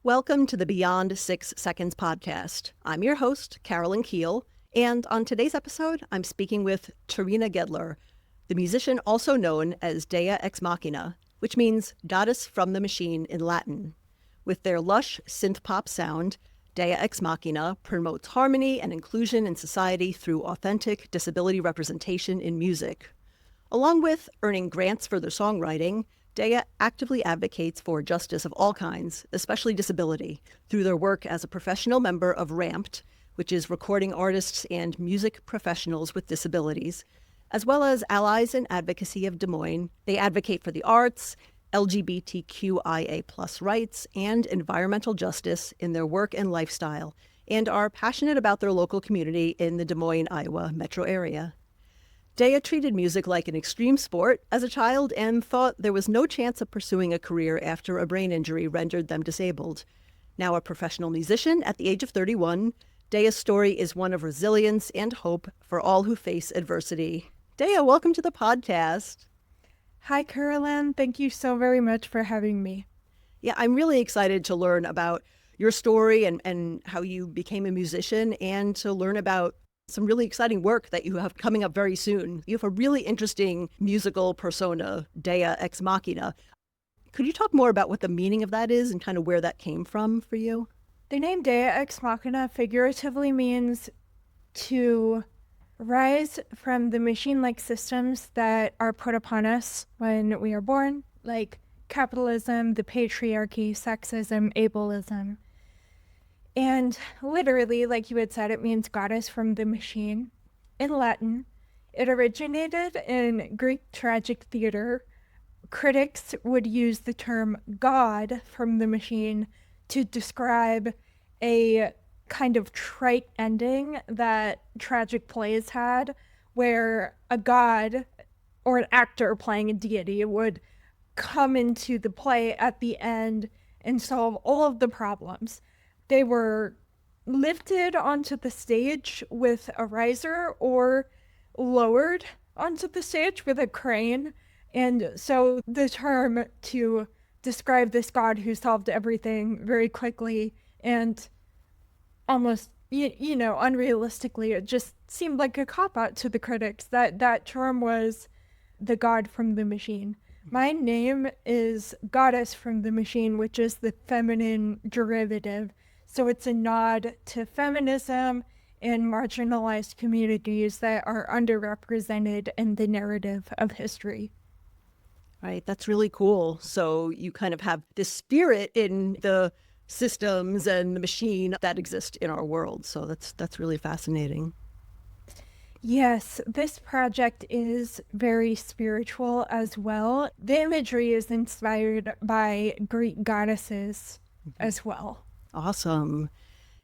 Welcome to the Beyond 6 Seconds podcast. I'm your host, Carolyn Keel, and on today's episode, I'm speaking with Torina Gedler, the musician also known as DEઆ EX MACHINÀ, which means goddess from the machine in Latin. With their lush synth-pop sound, DEઆ EX MACHINÀ promotes harmony and inclusion in society through authentic disability representation in music. Along with earning grants for their songwriting, DEઆ actively advocates for justice of all kinds, especially disability, through their work as a professional member of RAMPed, which is Recording Artists and Music Professionals with Disabilities, as well as allies in advocacy of Des Moines. They advocate for the arts, LGBTQIA+ rights, and environmental justice in their work and lifestyle, and are passionate about their local community in the Des Moines, Iowa metro area. DEઆ treated music like an extreme sport as a child and thought there was no chance of pursuing a career after a brain injury rendered them disabled. Now a professional musician at the age of 31, DEઆ's story is one of resilience and hope for all who face adversity. DEઆ, welcome to the podcast. Hi, Carolyn. Thank you so very much for having me. Yeah, I'm really excited to learn about your story and how you became a musician, and to learn about some really exciting work that you have coming up very soon. You have a really interesting musical persona, DEઆ EX MACHINÀ. Could you talk more about what the meaning of that is and kind of where that came from for you? The name DEઆ EX MACHINÀ figuratively means to rise from the machine-like systems that are put upon us when we are born, like capitalism, the patriarchy, sexism, ableism. And literally, like you had said, it means goddess from the machine. In Latin, it originated in Greek tragic theater. Critics would use the term god from the machine to describe a kind of trite ending that tragic plays had, where a god or an actor playing a deity would come into the play at the end and solve all of the problems. They were lifted onto the stage with a riser or lowered onto the stage with a crane. And so the term to describe this god who solved everything very quickly and almost, unrealistically, it just seemed like a cop-out to the critics. That term was the god from the machine. My name is goddess from the machine, which is the feminine derivative. So it's a nod to feminism and marginalized communities that are underrepresented in the narrative of history. Right, that's really cool. So you kind of have this spirit in the systems and the machine that exist in our world. So that's really fascinating. Yes, this project is very spiritual as well. The imagery is inspired by Greek goddesses as well. Awesome.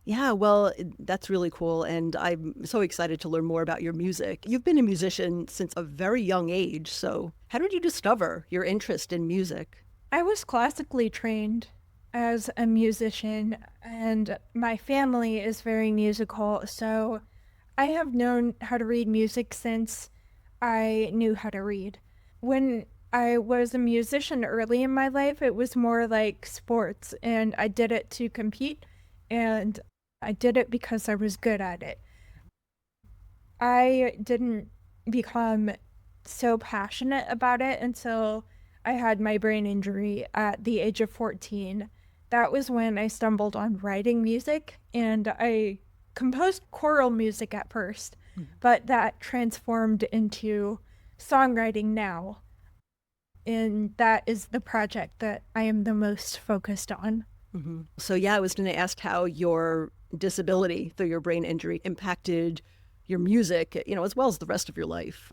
Yeah, well, that's really cool. And I'm so excited to learn more about your music. You've been a musician since a very young age. So how did you discover your interest in music? I was classically trained as a musician, and my family is very musical. So I have known how to read music since I knew how to read. When I was a musician early in my life, it was more like sports, and I did it to compete, and I did it because I was good at it. I didn't become so passionate about it until I had my brain injury at the age of 14. That was when I stumbled on writing music, and I composed choral music at first, but that transformed into songwriting now. And that is the project that I am the most focused on. Mm-hmm. So yeah, I was going to ask how your disability through your brain injury impacted your music, as well as the rest of your life.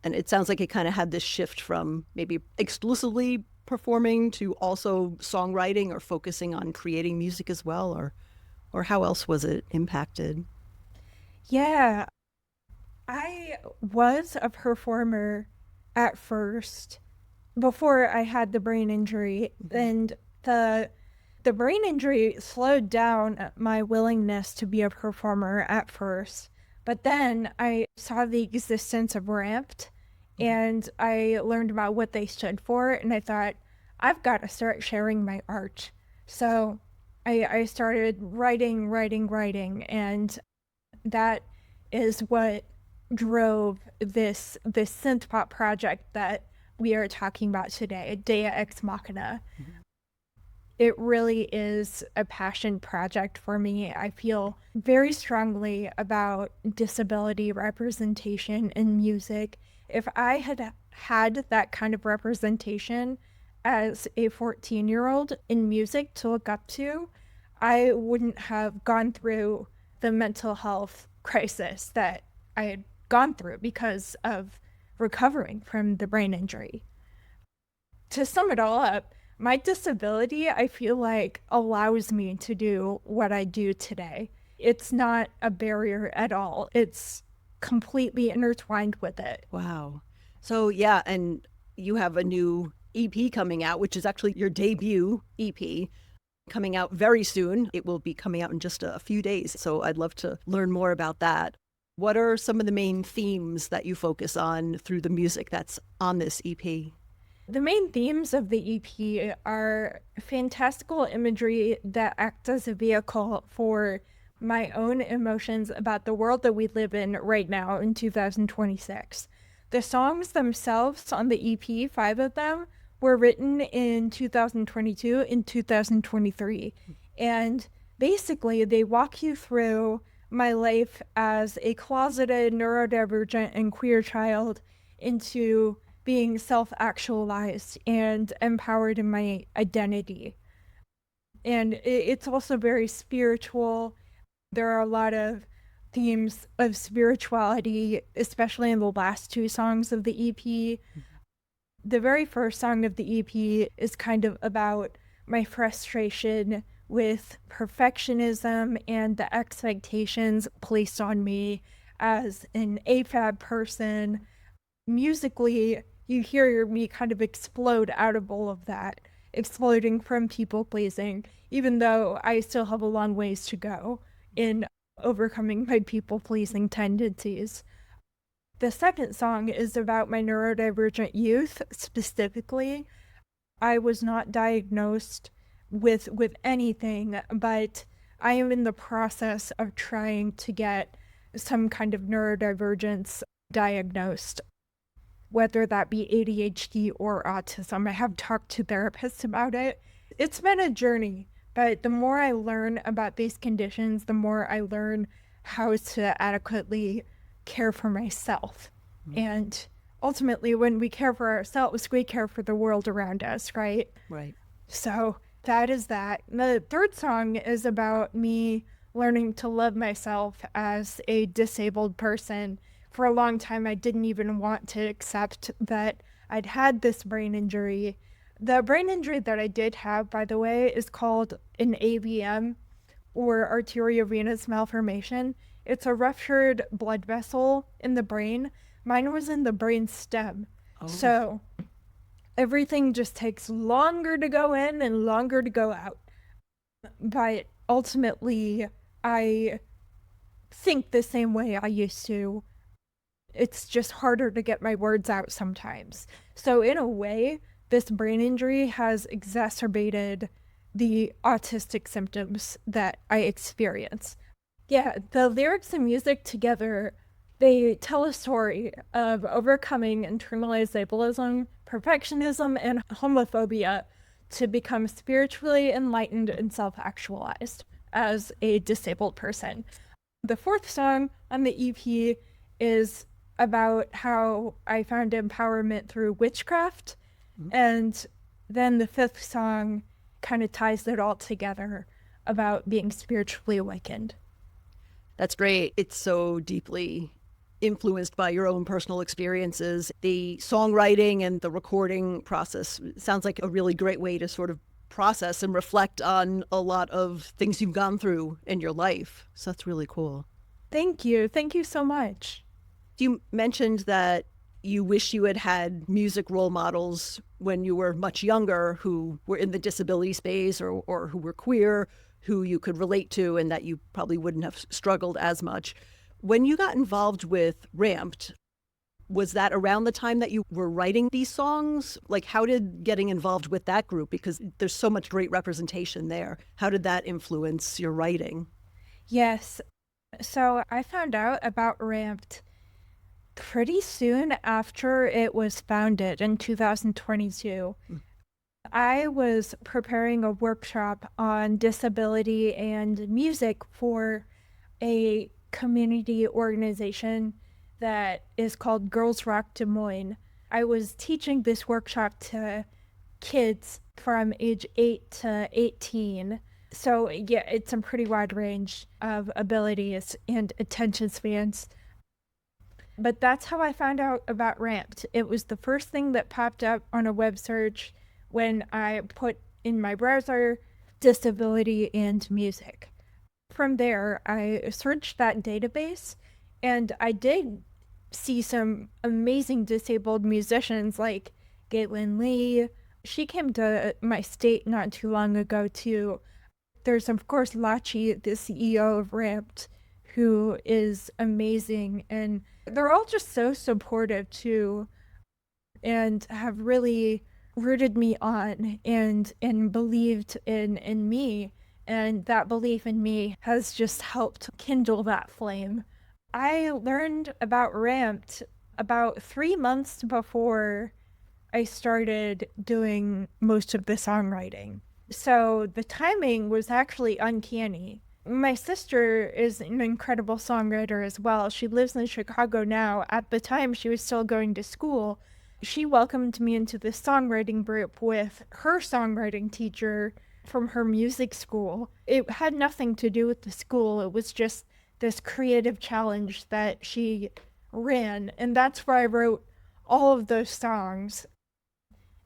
And it sounds like it kind of had this shift from maybe exclusively performing to also songwriting or focusing on creating music as well, or how else was it impacted? Yeah, I was a performer at first before I had the brain injury, and the brain injury slowed down my willingness to be a performer at first. But then I saw the existence of RAMPed, and I learned about what they stood for, and I thought, I've got to start sharing my art. So I started writing, and that is what drove this synth pop project that we are talking about today, DEઆ EX MACHINÀ. It really is a passion project for me. I feel very strongly about disability representation in music. If I had had that kind of representation as a 14-year-old in music to look up to, I wouldn't have gone through the mental health crisis that I had gone through because of recovering from the brain injury. To sum it all up, my disability, I feel like, allows me to do what I do today. It's not a barrier at all. It's completely intertwined with it. Wow. So yeah, and you have a new EP coming out, which is actually your debut EP coming out very soon. It will be coming out in just a few days. So I'd love to learn more about that. What are some of the main themes that you focus on through the music that's on this EP? The main themes of the EP are fantastical imagery that acts as a vehicle for my own emotions about the world that we live in right now in 2026. The songs themselves on the EP, 5 of them, were written in 2022 and 2023. And basically, they walk you through my life as a closeted, neurodivergent, and queer child into being self-actualized and empowered in my identity. And it's also very spiritual. There are a lot of themes of spirituality, especially in the last 2 songs of the EP. The very first song of the EP is kind of about my frustration with perfectionism and the expectations placed on me as an AFAB person. Musically, you hear me kind of explode out of all of that, exploding from people pleasing, even though I still have a long ways to go in overcoming my people pleasing tendencies. The second song is about my neurodivergent youth specifically. I was not diagnosed with anything, but I am in the process of trying to get some kind of neurodivergence diagnosed, whether that be ADHD or autism. I have talked to therapists about it. It's been a journey, but the more I learn about these conditions, the more I learn how to adequately care for myself. And ultimately, when we care for ourselves, we care for the world around us, right? Right. So that is that. The third song is about me learning to love myself as a disabled person. For a long time, I didn't even want to accept that I'd had this brain injury. The brain injury that I did have, by the way, is called an AVM, or arteriovenous malformation. It's a ruptured blood vessel in the brain. Mine was in the brain stem. Oh. So everything just takes longer to go in and longer to go out. But ultimately, I think the same way I used to. It's just harder to get my words out sometimes. So in a way, this brain injury has exacerbated the autistic symptoms that I experience. Yeah, the lyrics and music together, they tell a story of overcoming internalized ableism, perfectionism, and homophobia to become spiritually enlightened and self-actualized as a disabled person. The fourth song on the EP is about how I found empowerment through witchcraft. And then the fifth song kind of ties it all together about being spiritually awakened. That's great. It's so deeply influenced by your own personal experiences. The songwriting and the recording process sounds like a really great way to sort of process and reflect on a lot of things you've gone through in your life. So that's really cool. Thank you. Thank you so much. You mentioned that you wish you had had music role models when you were much younger who were in the disability space or who were queer, who you could relate to, and that you probably wouldn't have struggled as much. When you got involved with Ramped, Was that around the time that you were writing these songs? Like, how did getting involved with that group, because there's so much great representation there, how did that influence your writing? Yes. So I found out about Ramped pretty soon after it was founded in 2022. I was preparing a workshop on disability and music for a community organization that is called Girls Rock Des Moines. I was teaching this workshop to kids from age 8 to 18. So yeah, it's a pretty wide range of abilities and attention spans. But that's how I found out about Ramped. It was the first thing that popped up on a web search when I put in my browser disability and music. From there, I searched that database, and I did see some amazing disabled musicians like Gaitlin Lee. She came to my state not too long ago, too. There's, of course, Lachi, the CEO of Ramped, who is amazing. And they're all just so supportive, too, and have really rooted me on and believed in me. And that belief in me has just helped kindle that flame. I learned about Ramped about 3 months before I started doing most of the songwriting. So the timing was actually uncanny. My sister is an incredible songwriter as well. She lives in Chicago now. At the time, she was still going to school. She welcomed me into this songwriting group with her songwriting teacher from her music school. It had nothing to do with the school. It was just this creative challenge that she ran. And that's where I wrote all of those songs.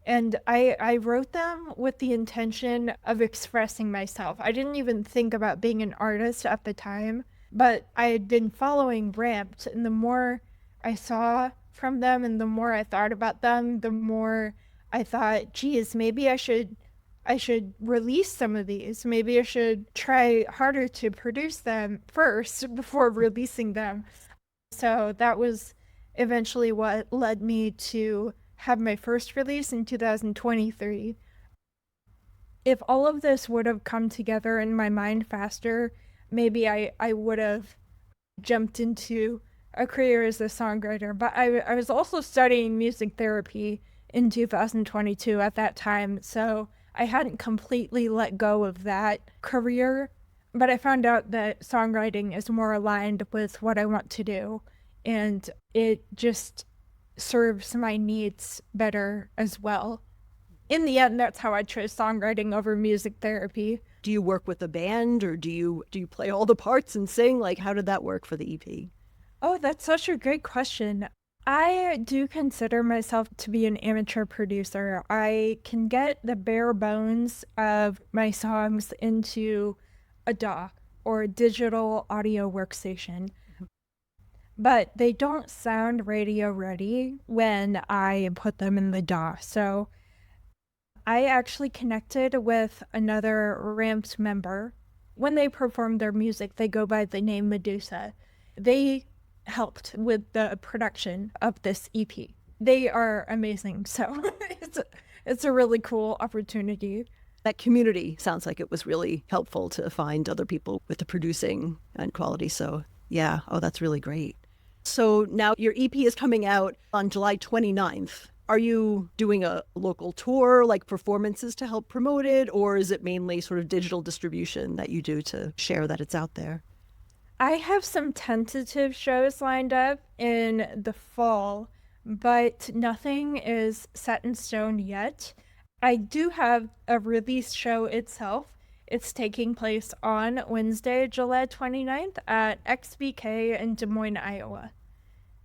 And I wrote them with the intention of expressing myself. I didn't even think about being an artist at the time, but I had been following Ramped, and the more I saw from them and the more I thought about them, the more I thought, geez, maybe I should release some of these. Maybe I should try harder to produce them first before releasing them. So that was eventually what led me to have my first release in 2023. If all of this would have come together in my mind faster, maybe I would have jumped into a career as a songwriter. But I was also studying music therapy in 2022 at that time, so I hadn't completely let go of that career. But I found out that songwriting is more aligned with what I want to do, and it just serves my needs better as well. In the end, that's how I chose songwriting over music therapy. Do you work with a band, or do you play all the parts and sing? Like, how did that work for the EP? Oh, that's such a great question. I do consider myself to be an amateur producer. I can get the bare bones of my songs into a DAW, or a digital audio workstation. But they don't sound radio ready when I put them in the DAW. So I actually connected with another Ramped member. When they perform their music, they go by the name Medusa. They helped with the production of this EP. They are amazing. So it's a really cool opportunity. That community sounds like it was really helpful to find other people with the producing and quality. So yeah, oh, that's really great. So now your EP is coming out on July 29th. Are you doing a local tour, like performances to help promote it, or is it mainly sort of digital distribution that you do to share that it's out there? I have some tentative shows lined up in the fall, but nothing is set in stone yet. I do have a release show itself. It's taking place on Wednesday, July 29th at XBK in Des Moines, Iowa.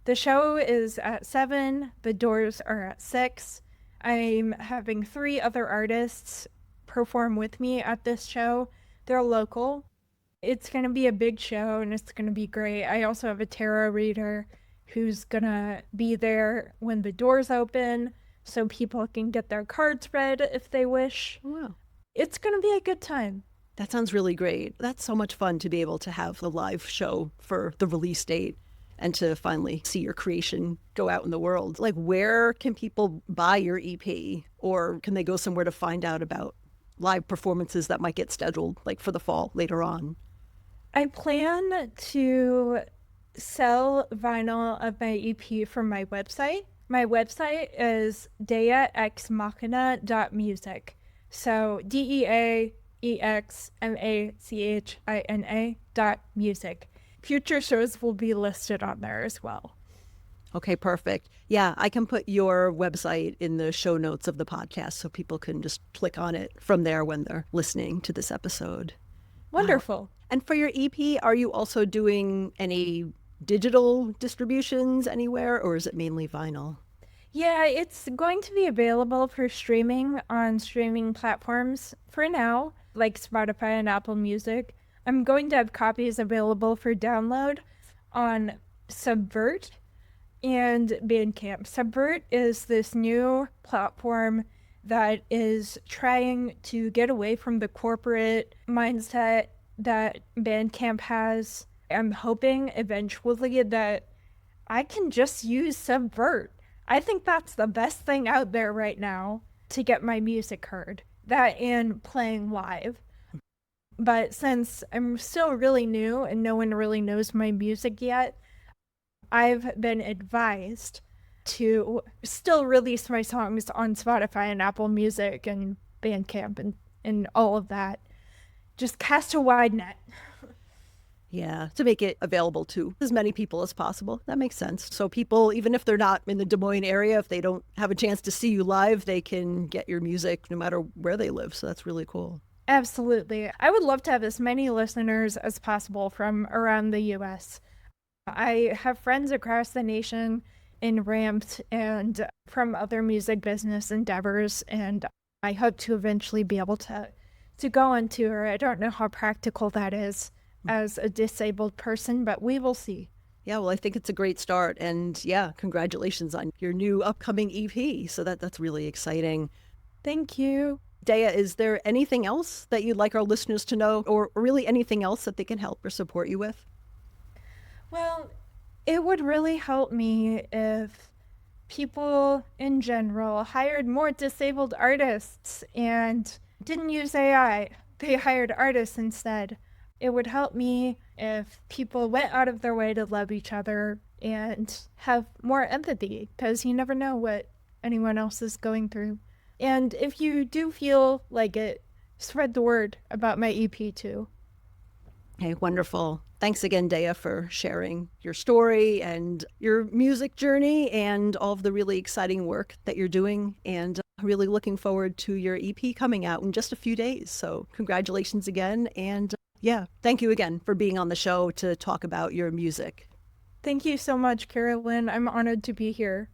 The show is at 7, the doors are at 6. I'm having 3 other artists perform with me at this show. They're local. It's going to be a big show, and it's going to be great. I also have a tarot reader who's going to be there when the doors open, so people can get their cards read if they wish. Wow. It's going to be a good time. That sounds really great. That's so much fun to be able to have the live show for the release date. and to finally see your creation go out in the world. Like, where can people buy your EP, or can they go somewhere to find out about live performances that might get scheduled, like for the fall later on? I plan to sell vinyl of my EP from my website. My website is DEઆEXMACHINA.music. So DEAEXMACHINA.music. Future shows will be listed on there as well. Okay, perfect. Yeah, I can put your website in the show notes of the podcast so people can just click on it from there when they're listening to this episode. Wonderful. Wow. And for your EP, are you also doing any digital distributions anywhere, or is it mainly vinyl? Yeah, it's going to be available for streaming on streaming platforms for now, like Spotify and Apple Music. I'm going to have copies available for download on Subvert and Bandcamp. Subvert is this new platform that is trying to get away from the corporate mindset that Bandcamp has. I'm hoping eventually that I can just use Subvert. I think that's the best thing out there right now to get my music heard. That and playing live. But since I'm still really new and no one really knows my music yet, I've been advised to still release my songs on Spotify and Apple Music and Bandcamp and all of that. Just cast a wide net. Yeah, to make it available to as many people as possible. That makes sense. So people, even if they're not in the Des Moines area, if they don't have a chance to see you live, they can get your music no matter where they live. So that's really cool. Absolutely. I would love to have as many listeners as possible from around the U.S. I have friends across the nation in Ramped and from other music business endeavors, and I hope to eventually be able to go on tour. I don't know how practical that is as a disabled person, but we will see. Yeah, well, I think it's a great start. And yeah, congratulations on your new upcoming EP. So that's really exciting. Thank you. DEA, is there anything else that you'd like our listeners to know, or really anything else that they can help or support you with? Well, it would really help me if people in general hired more disabled artists and didn't use AI. They hired artists instead. It would help me if people went out of their way to love each other and have more empathy, because you never know what anyone else is going through. And if you do feel like it, spread the word about my EP too. Okay, wonderful. Thanks again, DEA, for sharing your story and your music journey and all of the really exciting work that you're doing. And really looking forward to your EP coming out in just a few days. So congratulations again. And yeah, thank you again for being on the show to talk about your music. Thank you so much, Carolyn. I'm honored to be here.